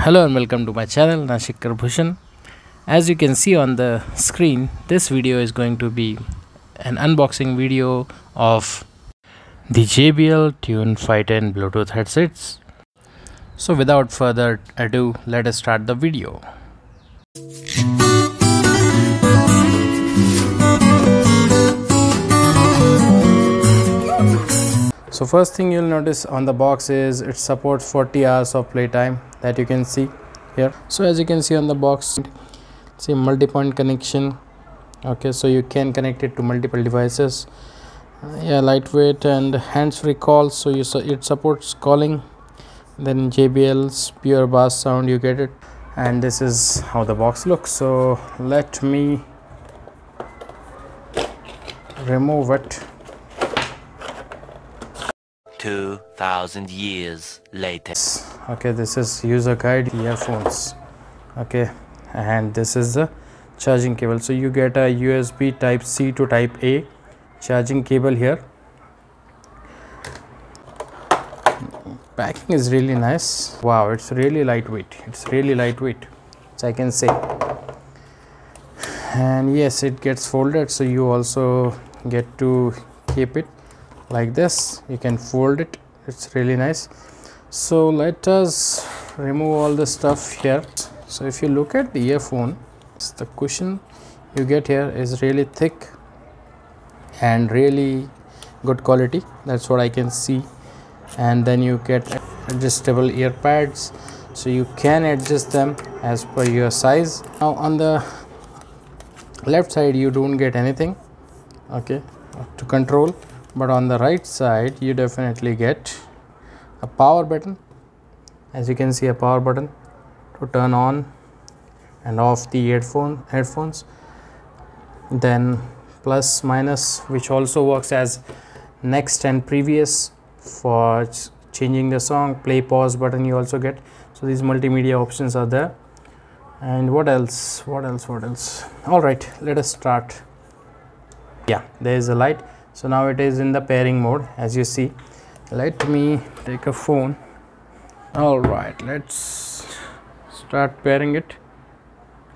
Hello and welcome to my channel Nashikkar. As you can see on the screen, this video is going to be an unboxing video of the JBL TUNE 510 Bluetooth headsets. So without further ado, let us start the video. So first thing you'll notice on the box is it supports 40 hours of playtime, that you can see here. So as you can see on the box, see multi-point connection. Okay, so you can connect it to multiple devices. Yeah, lightweight and hands-free calls, so it supports calling. Then JBL's pure bass sound, you get it. And this is how the box looks. So let me remove it. 2000 years later. Okay, this is user guide earphones. Okay, and this is the charging cable. So you get a USB type C to type A charging cable here. Packing is really nice. Wow, it's really lightweight. So I can say. And yes, it gets folded, so you also get to keep it like this. You can fold it. It's really nice. So let us remove all the stuff here. So if you look at the earphone, the cushion you get here is really thick and really good quality. That's what I can see. And then you get adjustable ear pads, so you can adjust them as per your size. Now on the left side you don't get anything, okay, to control, but on the right side you definitely get a power button. As you can see, a power button to turn on and off the headphones. Then plus minus, which also works as next and previous for changing the song. Play pause button you also get. So these multimedia options are there. And what else? All right, let us start. Yeah, there is a light. So now it is in the pairing mode, as you see. Let me take a phone. All right, let's start pairing it.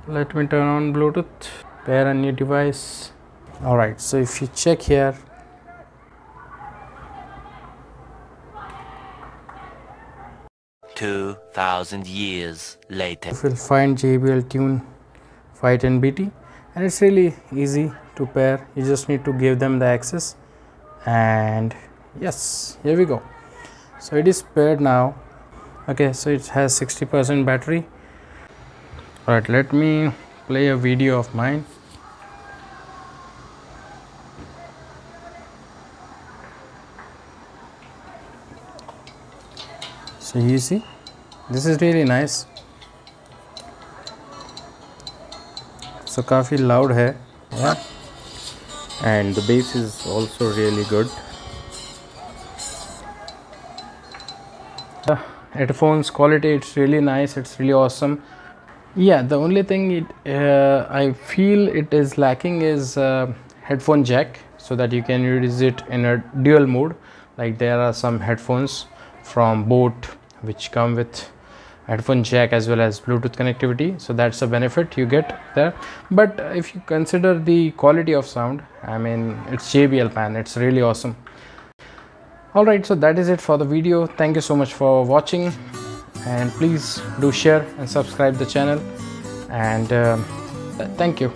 Let me turn on Bluetooth, pair a new device. All right, so if you check here, "2,000 years later." you will find JBL TUNE 510 BT, and it's really easy to pair. You just need to give them the access, and yes, here we go. So it is paired now. Okay, so it has 60% battery. All right, let me play a video of mine. So you see, this is really nice. So काफी loud है, yeah, and the bass is also really good. Headphones quality, it's really nice, it's really awesome. Yeah, the only thing I feel it is lacking is headphone jack, so that you can use it in a dual mode. Like there are some headphones from Boat which come with headphone jack as well as Bluetooth connectivity, so that's a benefit you get there. But if you consider the quality of sound, I mean, it's JBL, man, it's really awesome. All right, so that is it for the video. Thank you so much for watching, and please do share and subscribe the channel, and thank you.